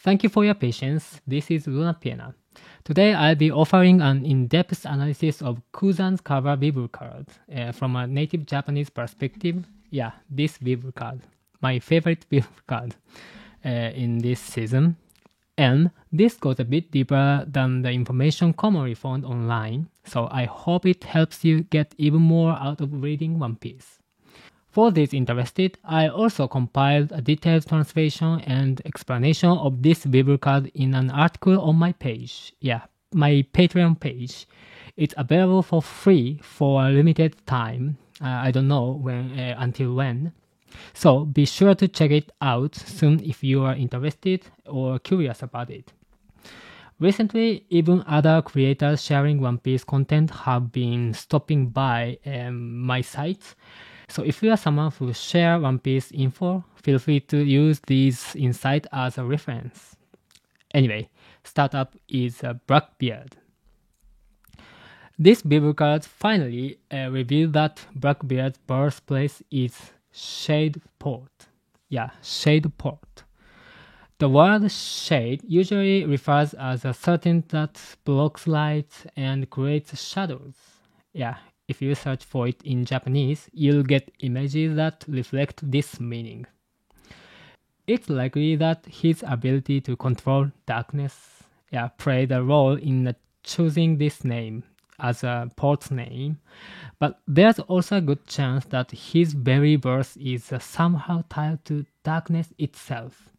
Thank you for your patience. This is Luna Piena. Today I'll be offering an in-depth analysis of Kuzan's cover Bible card from a native Japanese perspective. Yeah, this Bible card. My favorite Bible card in this season. And this goes a bit deeper than the information commonly found online, so I hope it helps you get even more out of reading One Piece. For those interested, I also compiled a detailed translation and explanation of this Bible card in an article on my page. Yeah, my Patreon page. It's available for free for a limited time. I don't know when until when. So be sure to check it out soon if you are interested or curious about it. Recently, even other creators sharing One Piece content have been stopping by my site. So if you are someone who share One Piece info, feel free to use these insights as a reference. Anyway, startup is Blackbeard. This Bible card finally revealed that Blackbeard's birthplace is Shadeport. Yeah, Shadeport. The word shade usually refers as a certain that blocks light and creates shadows. Yeah, if you search for it in Japanese, you'll get images that reflect this meaning. It's likely that his ability to control darkness played a role in choosing this name as a port's name, but there's also a good chance that his very birth is somehow tied to darkness itself.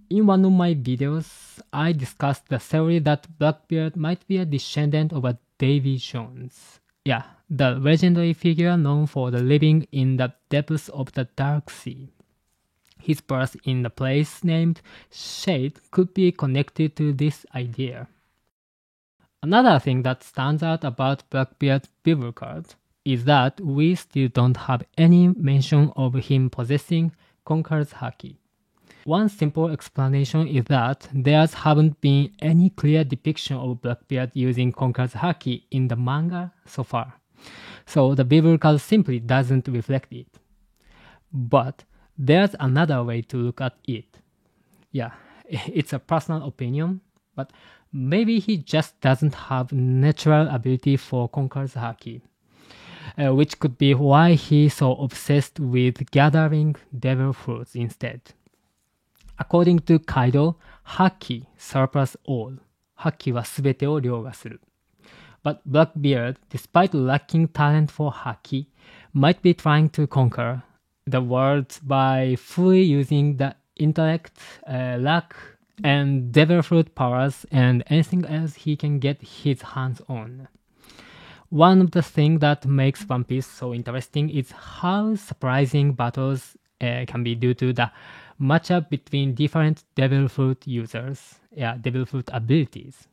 In one of my videos, I discussed the theory that Blackbeard might be a descendant of a Davy Jones. Yeah, the legendary figure known for the living in the depths of the Dark Sea. His birth in the place named Shade could be connected to this idea. Another thing that stands out about Blackbeard's Bible card is that we still don't have any mention of him possessing Conqueror's Haki. One simple explanation is that there haven't been any clear depiction of Blackbeard using Conqueror's Haki in the manga so far, so the Bible card simply doesn't reflect it. But there's another way to look at it. Yeah, it's a personal opinion, but maybe he just doesn't have natural ability for Conqueror's Haki, which could be why he's so obsessed with gathering devil fruits instead. According to Kaido, Haki surpass all. Haki は全てを凌駕する. But Blackbeard, despite lacking talent for Haki, might be trying to conquer the world by fully using the intellect, luck, and devil fruit powers and anything else he can get his hands on. One of the things that makes One Piece so interesting is how surprising battles can be due to the matchup between different devil fruit users, devil fruit abilities.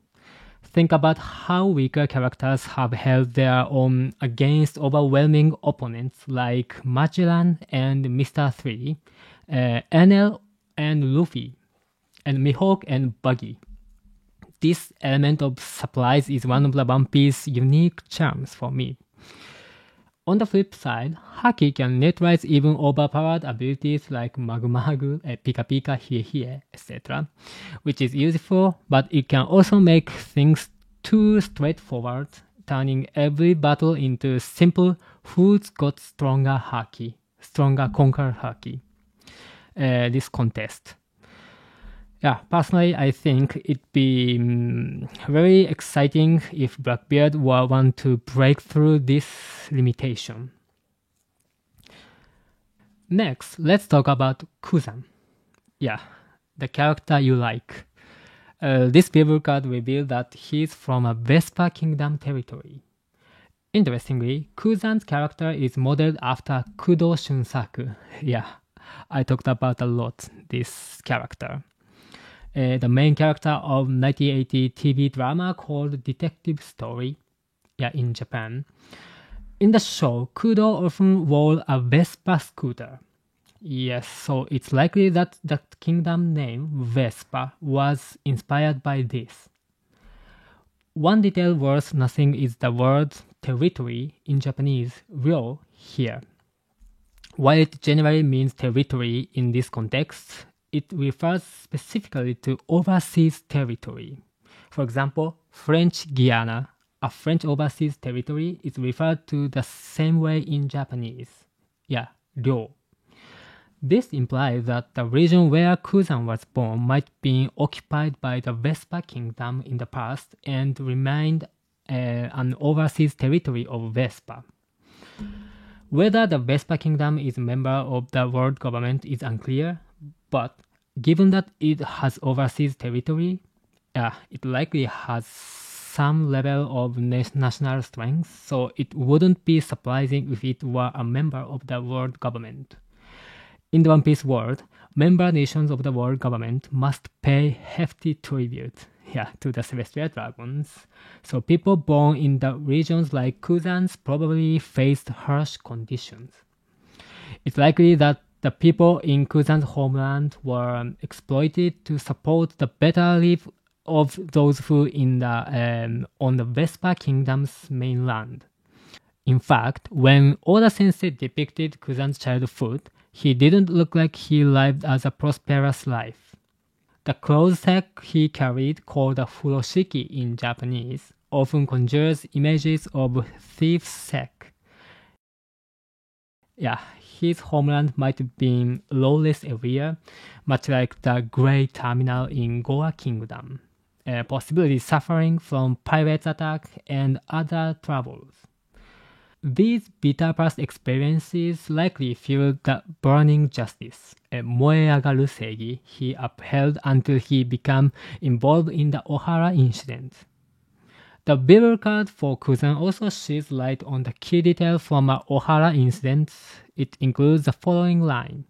Think about how weaker characters have held their own against overwhelming opponents like Magellan and Mr. 3, Enel and Luffy, and Mihawk and Buggy. This element of surprise is one of the One Piece's unique charms for me. On the flip side, Haki can neutralize even overpowered abilities like Mag-Mag, Pika Pika, Hie Hie, etc., which is useful, but it can also make things too straightforward, turning every battle into simple who's got stronger Haki, stronger Conqueror Haki. This contest. Yeah, personally, I think it'd be very exciting if Blackbeard were one to break through this limitation. Next, let's talk about Kuzan. Yeah, the character you like. This Bible card revealed that he's from a Vespa Kingdom territory. Interestingly, Kuzan's character is modeled after Kudo Shunsaku. Yeah, I talked about a lot this character. The main character of 1980 TV drama called Detective Story, in Japan. In the show, Kudo often wore a Vespa scooter. Yes, so it's likely that the kingdom name Vespa was inspired by this. One detail worth nothing is the word territory in Japanese, ryo, here. While it generally means territory in this context, it refers specifically to overseas territory. For example, French Guiana, a French overseas territory, is referred to the same way in Japanese. Yeah, Ryo. This implies that the region where Kuzan was born might have been occupied by the Vespa kingdom in the past and remained an overseas territory of Vespa. Whether the Vespa kingdom is a member of the world government is unclear, but given that it has overseas territory, it likely has some level of national strength, so it wouldn't be surprising if it were a member of the world government. In the One Piece world, member nations of the world government must pay hefty tribute to the Celestial Dragons. So people born in the regions like Kuzan's probably faced harsh conditions. It's likely that the people in Kuzan's homeland were exploited to support the better life of those who in the on the Vespa Kingdom's mainland. In fact, when Oda Sensei depicted Kuzan's childhood, he didn't look like he lived as a prosperous life. The clothes sack he carried, called a furoshiki in Japanese, often conjures images of thief's sack. His homeland might have been a lawless area, much like the Grey Terminal in Goa Kingdom, possibly suffering from pirates' attack and other troubles. These bitter past experiences likely fueled the burning justice, 燃え上がる正義 he upheld until he became involved in the Ohara incident. The Bible card for Kuzan also sheds light on the key detail from an Ohara incident. It includes the following line.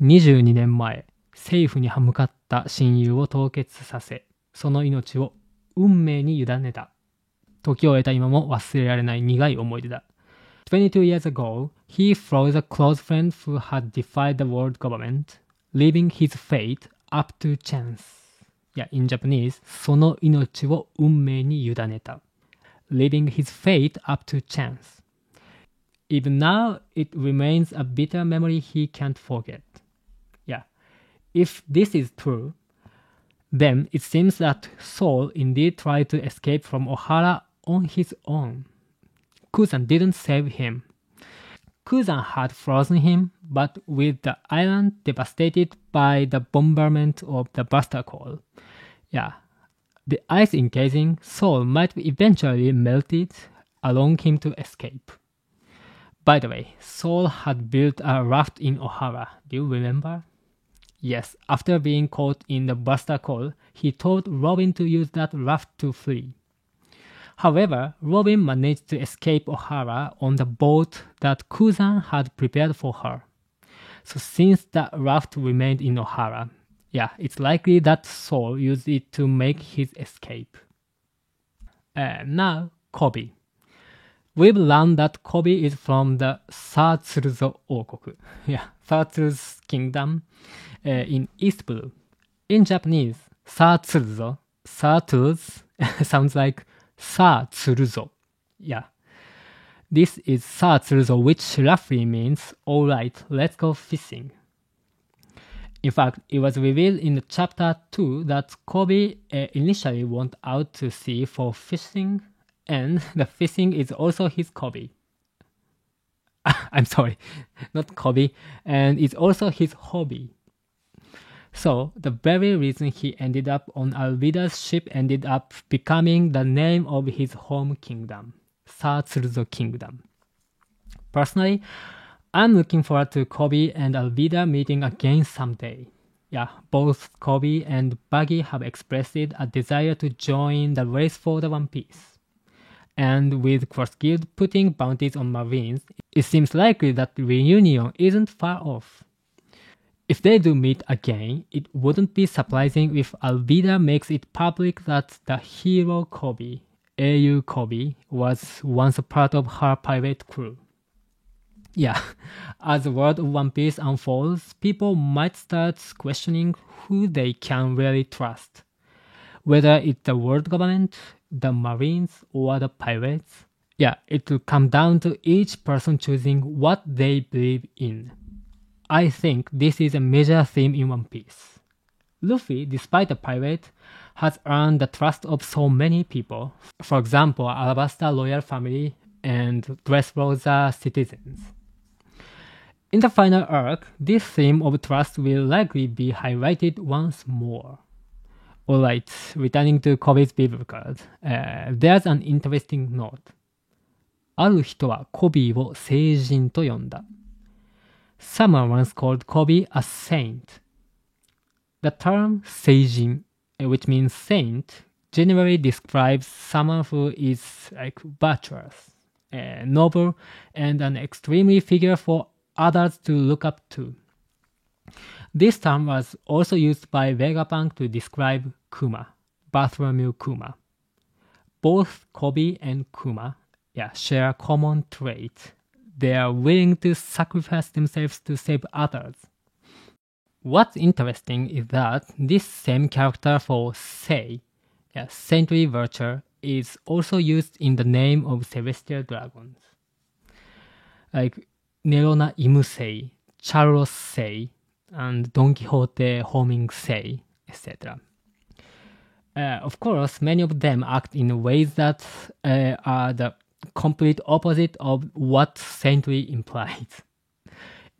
22年前、政府に歯向かった親友を凍結させ、その命を運命に委ねた。時を経た今も忘れられない苦い思い出だ。22 years ago, he froze a close friend who had defied the world government, leaving his fate up to chance. In Japanese, その命を運命に委ねた。Leaving his fate up to chance. Even now, it remains a bitter memory he can't forget. If this is true, then it seems that Soul indeed tried to escape from Ohara on his own. Kuzan didn't save him. Kuzan had frozen him, but with the island devastated by the bombardment of the Buster Call, the ice encasing Soul might eventually melted, allowing him to escape. By the way, Soul had built a raft in Ohara. Do you remember? Yes, after being caught in the Buster Call, he told Robin to use that raft to flee. However, Robin managed to escape Ohara on the boat that Kuzan had prepared for her. So since the raft remained in Ohara, it's likely that Soul used it to make his escape. Now, Koby. We've learned that Koby is from the Satsuruzo Okoku, Satsuru's kingdom in East Blue. In Japanese, Satsuruzo sounds like Satsuruzo. This is Satsuruzo, which roughly means, alright, let's go fishing. In fact, it was revealed in chapter 2 that Koby initially went out to sea for fishing, and the fishing is also his Koby. I'm sorry, not Koby, and it's also his hobby. So, the very reason he ended up on Alvida's ship ended up becoming the name of his home kingdom, Satsuruzo Kingdom. Personally, I'm looking forward to Koby and Alvida meeting again someday. Both Koby and Buggy have expressed a desire to join the race for the One Piece. And with Cross Guild putting bounties on Marines, it seems likely that the reunion isn't far off. If they do meet again, it wouldn't be surprising if Alvida makes it public that the hero Koby, AU Koby, was once a part of her pirate crew. As the world of One Piece unfolds, people might start questioning who they can really trust. Whether it's the world government, the Marines, or the pirates. It will come down to each person choosing what they believe in. I think this is a major theme in One Piece. Luffy, despite a pirate, has earned the trust of so many people, for example, Alabasta royal family and Dressrosa citizens. In the final arc, this theme of trust will likely be highlighted once more. Alright, returning to Kobe's Bible card, there's an interesting note. ある人はコビーを聖人と呼んだ。Someone once called Kobe a saint. The term 聖人, which means saint, generally describes someone who is like virtuous, noble, and an extremely figure for others to look up to. This term was also used by Vegapunk to describe Kuma, Bartholomew Kuma. Both Kobe and Kuma share a common trait. They are willing to sacrifice themselves to save others. What's interesting is that this same character for Sei, saintly virtue, is also used in the name of celestial dragons. Like Nerona Imusei, Charlos Sei, and Don Quixote Homing Sei, etc. Of course, many of them act in ways that are the complete opposite of what saintly implies.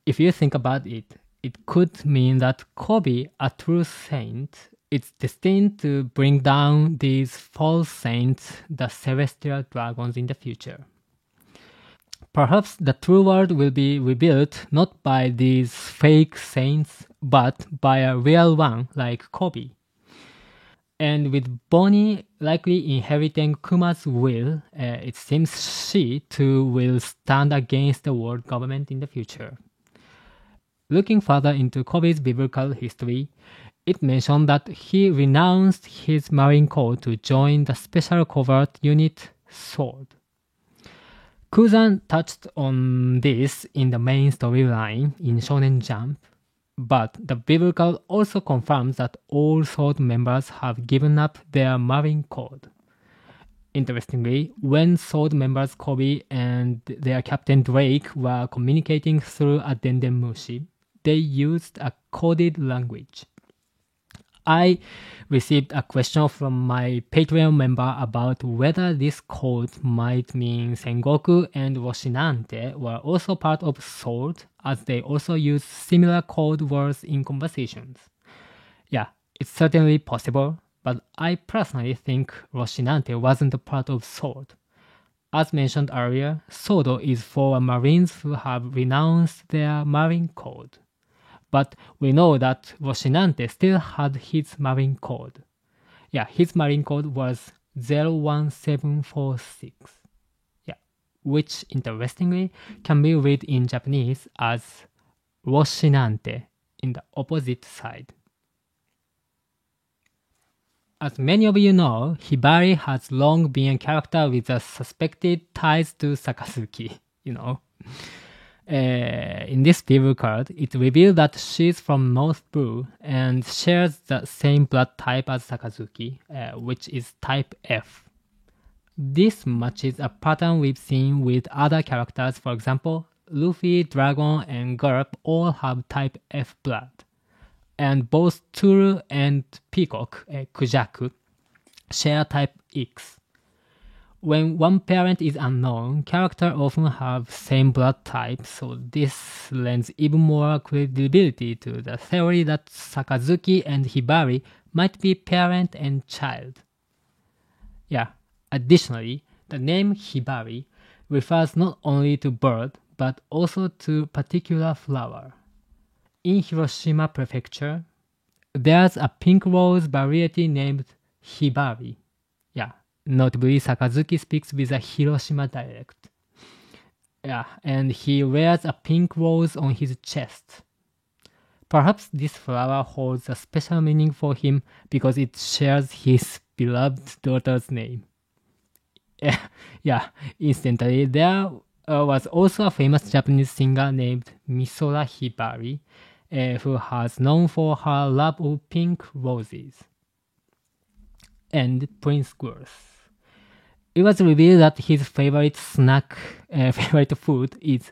If you think about it, it could mean that Kobe, a true saint, is destined to bring down these false saints, the celestial dragons, in the future. Perhaps the true world will be rebuilt not by these fake saints, but by a real one like Kobe. And with Bonnie likely inheriting Kuma's will, it seems she too will stand against the world government in the future. Looking further into Kobe's biblical history, it mentioned that he renounced his marine code to join the special covert unit SWORD. Kuzan touched on this in the main storyline in Shonen Jump, but the biblical also confirms that all SWORD members have given up their marine code. Interestingly, when SWORD members Kobe and their captain Drake were communicating through a Dendenmushi, they used a coded language. I received a question from my Patreon member about whether this code might mean Sengoku and Roshinante were also part of SWORD, as they also use similar code words in conversations. Yeah, it's certainly possible, but I personally think Roshinante wasn't a part of SWORD. As mentioned earlier, Sodo is for Marines who have renounced their marine code. But we know that Roshinante still had his marine code. Yeah, his marine code was 01746. Yeah, which interestingly can be read in Japanese as Roshinante in the opposite side. As many of you know, Hibari has long been a character with a suspected ties to Sakazuki, in this Bible card, it revealed that she's from North Blue and shares the same blood type as Sakazuki, which is type F. This matches a pattern we've seen with other characters. For example, Luffy, Dragon, and Garp all have type F blood. And both Toru and Peacock, Kujaku, share type X. When one parent is unknown, characters often have same blood type, so this lends even more credibility to the theory that Sakazuki and Hibari might be parent and child. Yeah, additionally, the name Hibari refers not only to bird, but also to particular flower. In Hiroshima Prefecture, there's a pink rose variety named Hibari. Yeah. Notably, Sakazuki speaks with a Hiroshima dialect. Yeah, and he wears a pink rose on his chest. Perhaps this flower holds a special meaning for him because it shares his beloved daughter's name. Yeah, incidentally, there was also a famous Japanese singer named Misora Hibari, who was known for her love of pink roses. And Prince Girls. It was revealed that his favorite food is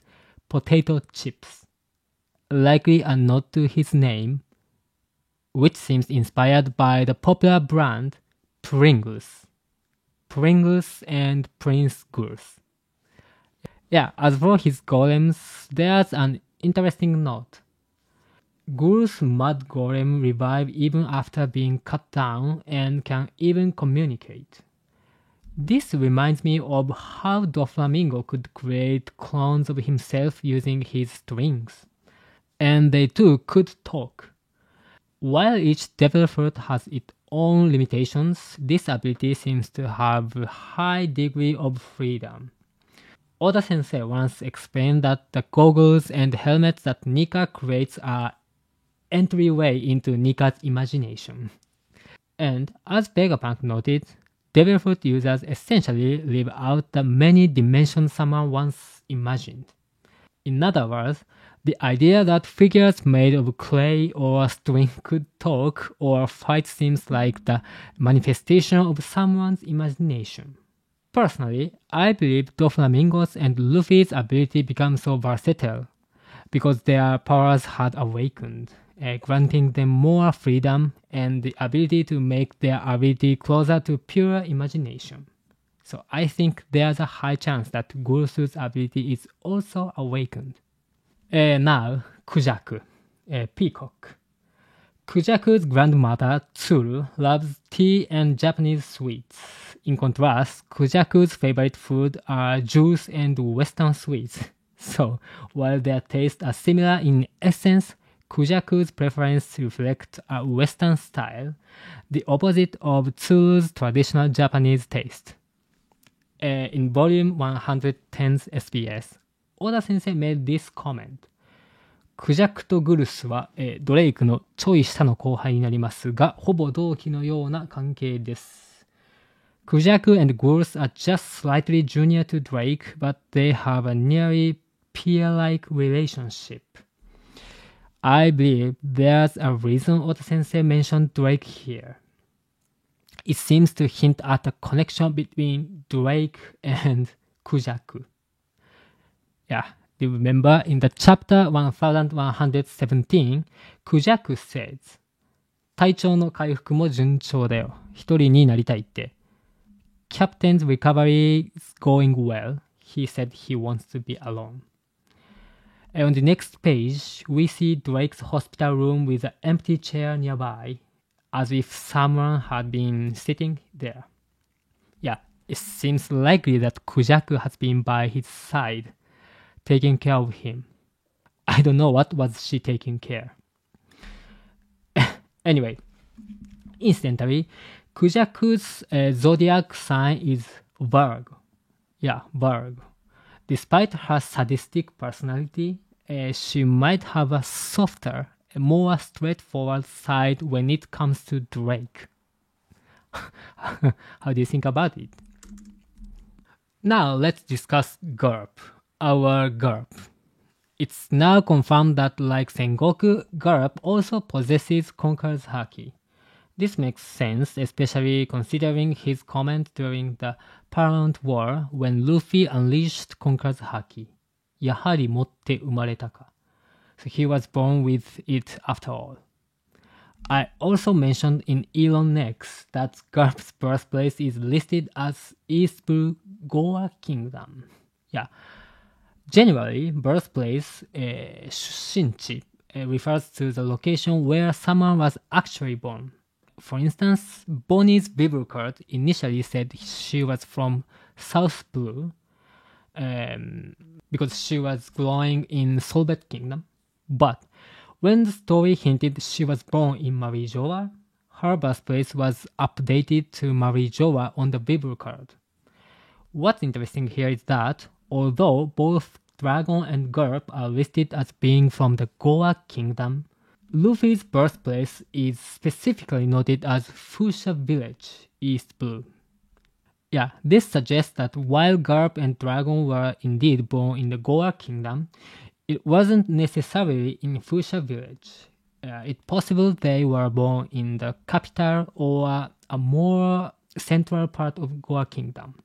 potato chips. likely a nod to his name, which seems inspired by the popular brand Pringles. Pringles and Prince Goose. Yeah, as for his golems, there's an interesting note. Goose mud golem revive even after being cut down and can even communicate. This reminds me of how Doflamingo could create clones of himself using his strings. And they too could talk. While each devil fruit has its own limitations, this ability seems to have a high degree of freedom. Oda Sensei once explained that the goggles and helmets that Nika creates are entryway into Nika's imagination. And as Vegapunk noted, Devil Fruit users essentially live out the many dimensions someone once imagined. In other words, the idea that figures made of clay or string could talk or fight seems like the manifestation of someone's imagination. Personally, I believe Doflamingo's and Luffy's ability became so versatile because their powers had awakened, granting them more freedom and the ability to make their ability closer to pure imagination. So I think there's a high chance that Gurusu's ability is also awakened. Now, Kujaku, peacock. Kujaku's grandmother, Tsuru, loves tea and Japanese sweets. In contrast, Kujaku's favorite food are juice and Western sweets. So, while their tastes are similar in essence, Kujaku's preference reflects a Western style, the opposite of Tsuru's traditional Japanese taste. In volume 110's SBS, Oda Sensei made this comment. クジャクとグルスは、ドレイクのちょい下の後輩になりますが、ほぼ同期のような関係です。クジャク and Gurus are just slightly junior to Drake, but they have a nearly peer-like relationship. I believe there's a reason Oda Sensei mentioned Drake here. It seems to hint at a connection between Drake and Kujaku. Yeah, do you remember in the chapter 1117, Kujaku says, 体調の回復も順調だよ。一人になりたいって。Captain's recovery is going well. He said he wants to be alone. And on the next page, we see Drake's hospital room with an empty chair nearby, as if someone had been sitting there. Yeah, it seems likely that Kujaku has been by his side, taking care of him. I don't know what was she taking care. Anyway, incidentally, Kujaku's zodiac sign is Virgo. Yeah, Virgo. Despite her sadistic personality, she might have a softer, more straightforward side when it comes to Drake. How do you think about it? Now let's discuss Garp, our Garp. It's now confirmed that like Sengoku, Garp also possesses Conqueror's Haki. This makes sense, especially considering his comment during the Paramount War when Luffy unleashed Conqueror's Haki. やはり持って生まれたか. So he was born with it after all. I also mentioned in Elon Next that Garp's birthplace is listed as East Blue Goa Kingdom. Yeah. Generally, birthplace, 出身地, refers to the location where someone was actually born. For instance, Bonnie's Bible card initially said she was from South Blue because she was growing in Soviet Kingdom. But when the story hinted she was born in Marijoa, her birthplace was updated to Marijoa on the Bible card. What's interesting here is that although both Dragon and Garp are listed as being from the Goa Kingdom, Luffy's birthplace is specifically noted as Fuchsia Village, East Blue. Yeah, this suggests that while Garp and Dragon were indeed born in the Goa Kingdom, it wasn't necessarily in Fuchsia Village. It's possible they were born in the capital or a more central part of Goa Kingdom.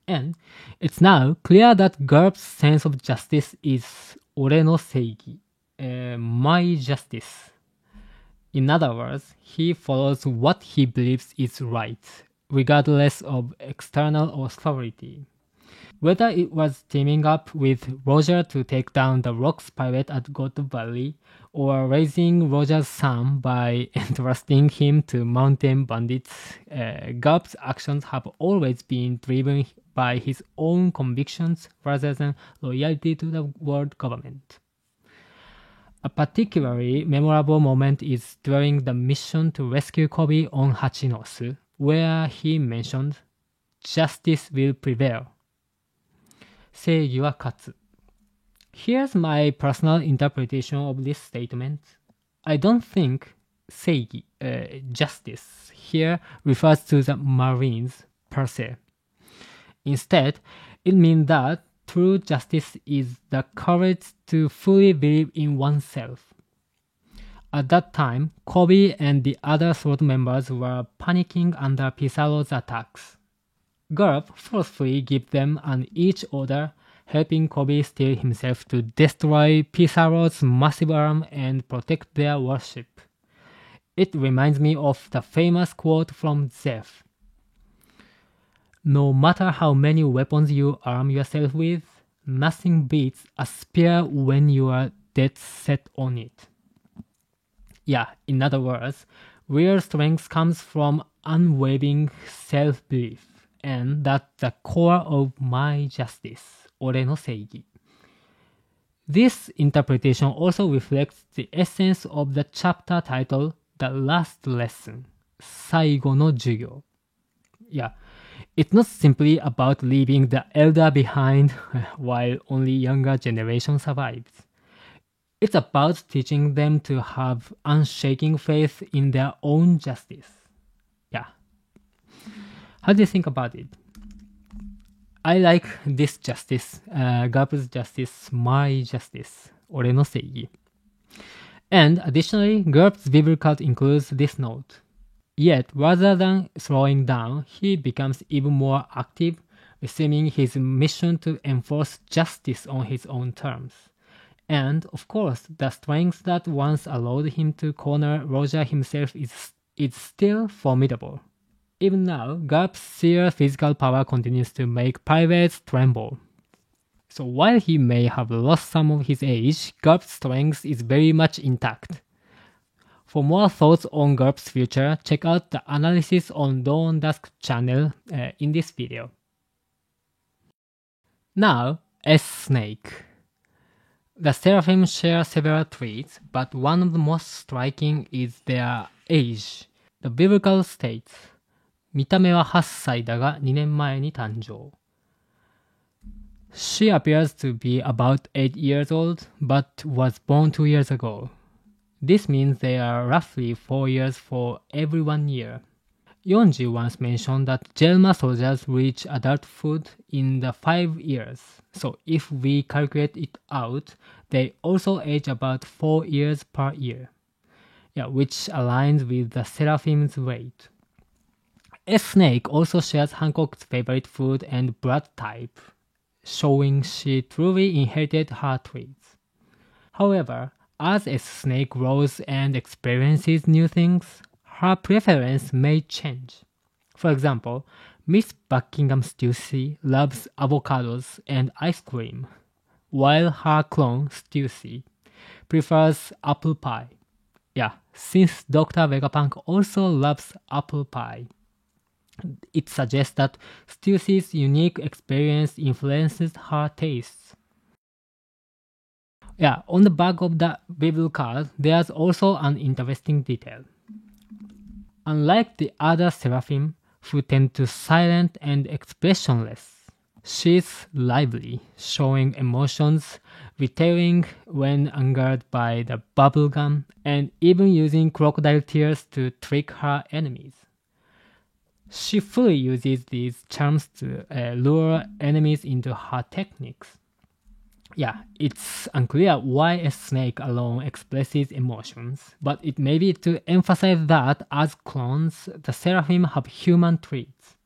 And it's now clear that Garp's sense of justice is 俺の正義, my justice. In other words, he follows what he believes is right, regardless of external authority. Whether it was teaming up with Roger to take down the Rocks pirate at God Valley, or raising Roger's son by entrusting him to mountain bandits, Garp's actions have always been driven by his own convictions rather than loyalty to the world government. A particularly memorable moment is during the mission to rescue Kobe on Hachinosu, where he mentioned, "Justice will prevail." 正義は勝つ. Here's my personal interpretation of this statement. I don't think 正義, justice, here refers to the Marines per se. Instead, it means that true justice is the courage to fully believe in oneself. At that time, Kobe and the other SWORD members were panicking under Pizarro's attacks. Garp forcefully gives them an each order, helping Kobe steel himself to destroy Pizarro's massive arm and protect their warship. It reminds me of the famous quote from Zeph. No matter how many weapons you arm yourself with, nothing beats a spear when you are dead set on it. Yeah, in other words, real strength comes from unwavering self-belief. And that's the core of my justice, 俺の正義. This interpretation also reflects the essence of the chapter titled The Last Lesson, 最後の授業. Yeah, it's not simply about leaving the elder behind while only younger generation survives. It's about teaching them to have unshaking faith in their own justice. Yeah. How do you think about it? I like this justice, Garp's justice, my justice, 俺の正義. And additionally, Garp's biblical includes this note. Yet, rather than slowing down, he becomes even more active, resuming his mission to enforce justice on his own terms. And, of course, the strength that once allowed him to corner Roger himself is still formidable. Even now, Garp's sheer physical power continues to make pirates tremble. So while he may have lost some of his age, Garp's strength is very much intact. For more thoughts on Garp's future, check out the analysis on Dawn Dusk channel in this video. Now, S-Snake. The Seraphim share several traits, but one of the most striking is their age. The biblical states, 見た目は8歳だが2年前に誕生. She appears to be about 8 years old, but was born 2 years ago. This means they are roughly 4 years for every 1 year. Yonji once mentioned that Jelma soldiers reach adulthood in the 5 years, so if we calculate it out, they also age about 4 years per year. Yeah, which aligns with the Seraphim's rate. S-Snake also shares Hancock's favorite food and blood type, showing she truly inherited her traits. However, as S-Snake grows and experiences new things, her preference may change. For example, Miss Buckingham Stussy loves avocados and ice cream, while her clone, Stussy, prefers apple pie. Yeah, since Dr. Vegapunk also loves apple pie, it suggests that Stussy's unique experience influences her tastes. Yeah, on the back of the Bible card, there's also an interesting detail. Unlike the other Seraphim, who tend to silent and expressionless, she's lively, showing emotions, retailing when angered by the bubblegum, and even using crocodile tears to trick her enemies. She fully uses these charms to lure enemies into her techniques. Yeah, it's unclear why a snake alone expresses emotions, but it may be to emphasize that as clones, the Seraphim have human traits.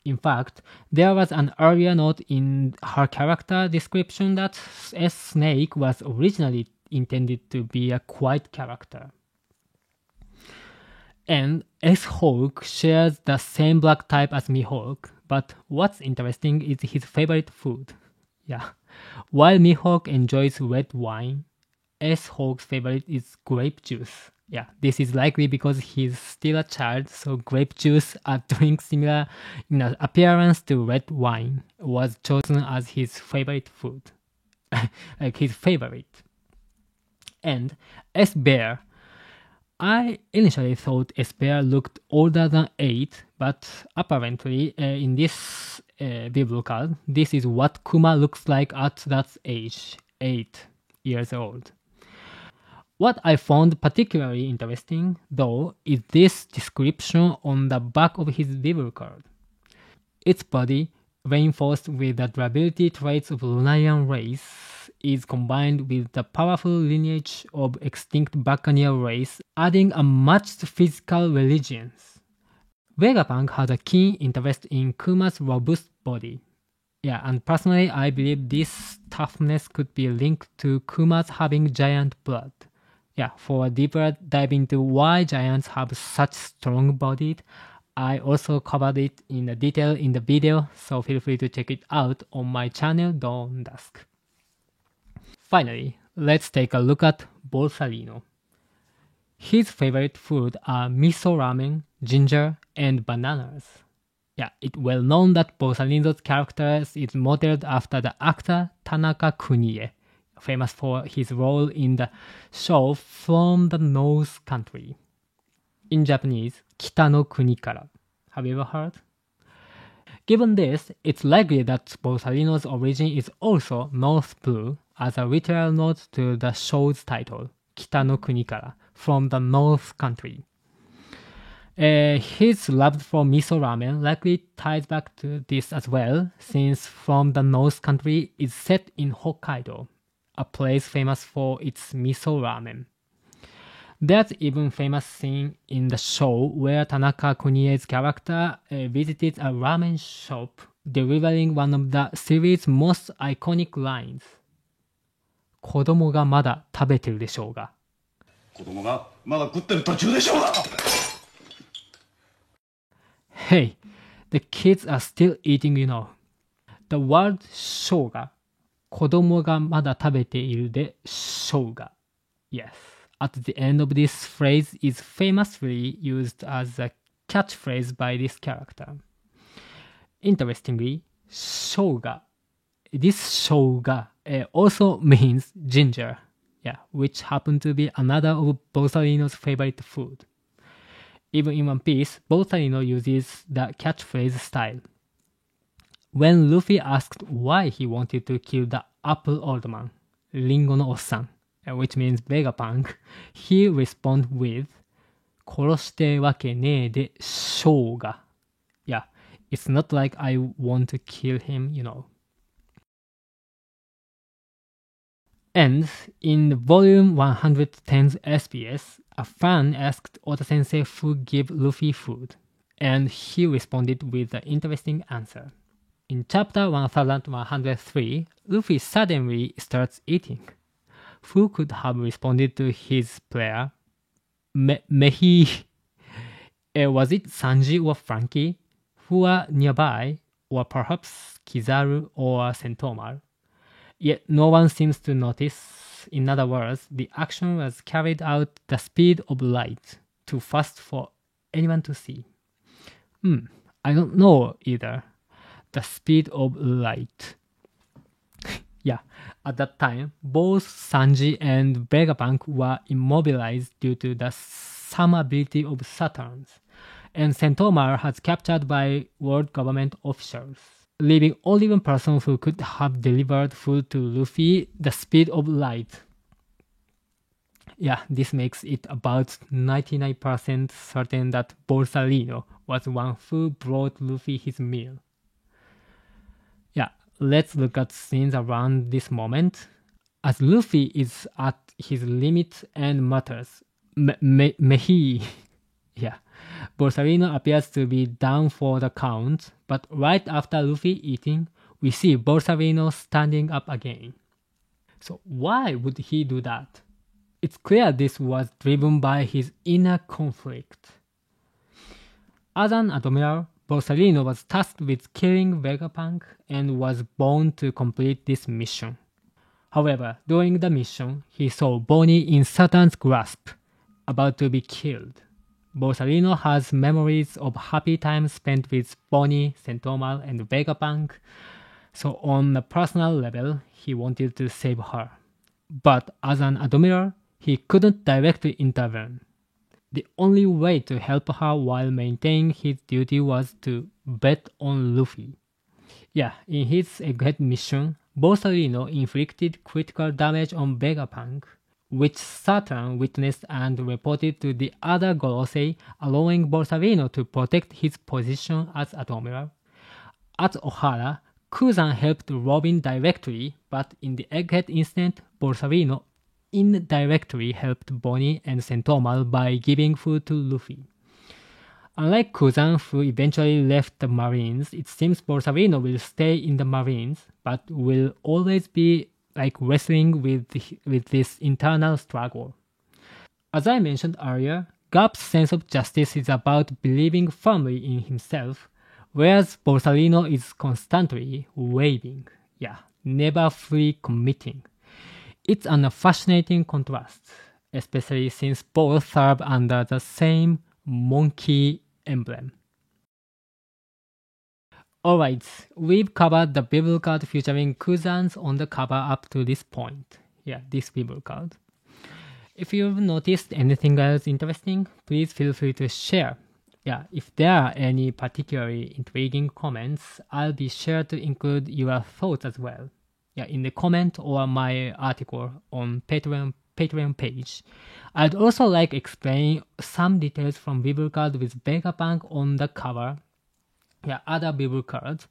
In fact, there was an earlier note in her character description that S. Snake was originally intended to be a quiet character. And S-Hawk shares the same blood type as Mihawk, but what's interesting is his favorite food. Yeah. While Mihawk enjoys red wine, S-Hawk's favorite is grape juice. Yeah, this is likely because he's still a child, so grape juice, a drink similar in appearance to red wine, was chosen as his favorite food. Like his favorite. And S-Bear. I initially thought S-Bear looked older than 8, but apparently in this biblical card, this is what Kuma looks like at that age, 8 years old. What I found particularly interesting, though, is this description on the back of his biblical card. Its body, reinforced with the durability traits of Lunarian race, is combined with the powerful lineage of extinct Buccaneer race, adding a matched physical religions. Vegapunk has a keen interest in Kuma's robust body. Yeah, and personally I believe this toughness could be linked to Kuma's having giant blood. Yeah, for a deeper dive into why giants have such strong bodies, I also covered it in detail in the video, so feel free to check it out on my channel Dawn Dusk. Finally, let's take a look at Borsalino. His favorite food are miso ramen, ginger, and bananas. Yeah, it's well known that Borsalino's character is modeled after the actor Tanaka Kunie, famous for his role in the show From the North Country. In Japanese, Kita no Kuni Kara. Have you ever heard? Given this, it's likely that Borsalino's origin is also North Blue, as a literal nod to the show's title, Kita no Kuni Kara, From the North Country. His love for miso ramen likely ties back to this as well, since From the North Country is set in Hokkaido, a place famous for its miso ramen. There's even famous scene in the show where Tanaka Kunie's character visited a ramen shop, delivering one of the series' most iconic lines. 子供がまだ食べてるでしょうが。子供がまだ食ってる途中でしょうが。Hey, the kids are still eating, you know. The word しょうが、子供がまだ食べているでしょうが。Yes, at the end of this phrase is famously used as a catchphrase by this character. Interestingly, しょうが. This しょうが also means ginger, yeah, which happened to be another of Borsalino's favorite food. Even in One Piece, Borsalino uses the catchphrase style. When Luffy asked why he wanted to kill the Apple Old Man, Ringo no Ossan, which means Vegapunk, he responded with 殺してわけねえでしょうが. Yeah, it's not like I want to kill him, you know. And in volume 110's SBS, a fan asked Oda Sensei who gave Luffy food, and he responded with an interesting answer. In chapter 1103, Luffy suddenly starts eating. Who could have responded to his prayer? Mehi. Was it Sanji or Frankie, who were nearby, or perhaps Kizaru or Sentomaru? Yet no one seems to notice. In other words, the action was carried out the speed of light, too fast for anyone to see. I don't know either. The speed of light. Yeah, at that time, both Sanji and Vegapunk were immobilized due to the some ability of Saturns, and Sentomaru was captured by world government officials, leaving only one person who could have delivered food to Luffy the speed of light. Yeah, this makes it about 99% certain that Borsalino was one who brought Luffy his meal. Yeah, let's look at scenes around this moment. As Luffy is at his limit and mutters, Mehi, yeah, Borsalino appears to be down for the count, but right after Luffy eating, we see Borsalino standing up again. So why would he do that? It's clear this was driven by his inner conflict. As an admiral, Borsalino was tasked with killing Vegapunk and was born to complete this mission. However, during the mission, he saw Bonnie in Saturn's grasp, about to be killed. Borsalino has memories of happy times spent with Bonnie, Sentomaru, and Vegapunk, so on a personal level, he wanted to save her. But as an admiral, he couldn't directly intervene. The only way to help her while maintaining his duty was to bet on Luffy. Yeah, in his Egghead mission, Borsalino inflicted critical damage on Vegapunk, which Saturn witnessed and reported to the other Gorosei, allowing Borsalino to protect his position as admiral. At Ohara, Kuzan helped Robin directly, but in the Egghead incident, Borsalino indirectly helped Bonnie and Sentomaru by giving food to Luffy. Unlike Kuzan, who eventually left the Marines, it seems Borsalino will stay in the Marines, but will always be wrestling with this internal struggle. As I mentioned earlier, Garp's sense of justice is about believing firmly in himself, whereas Borsalino is constantly wavering, never fully committing. It's a fascinating contrast, especially since both serve under the same monkey emblem. Alright, we've covered the Bible card featuring Kuzans on the cover up to this point. This Bible card. If you've noticed anything else interesting, please feel free to share. If there are any particularly intriguing comments, I'll be sure to include your thoughts as well. In the comment or my article on Patreon page. I'd also like explain some details from Bible card with Vegapunk on the cover. Other Bible cards.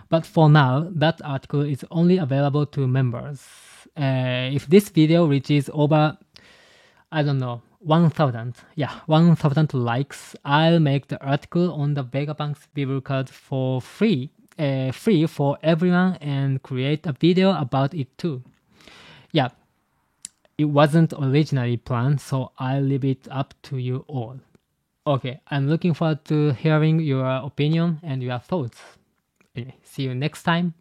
But for now, that article is only available to members. If this video reaches over, 1,000, 1,000 likes, I'll make the article on the Vegapunk's Bible card for free for everyone and create a video about it too. It wasn't originally planned, so I'll leave it up to you all. Okay, I'm looking forward to hearing your opinion and your thoughts. See you next time.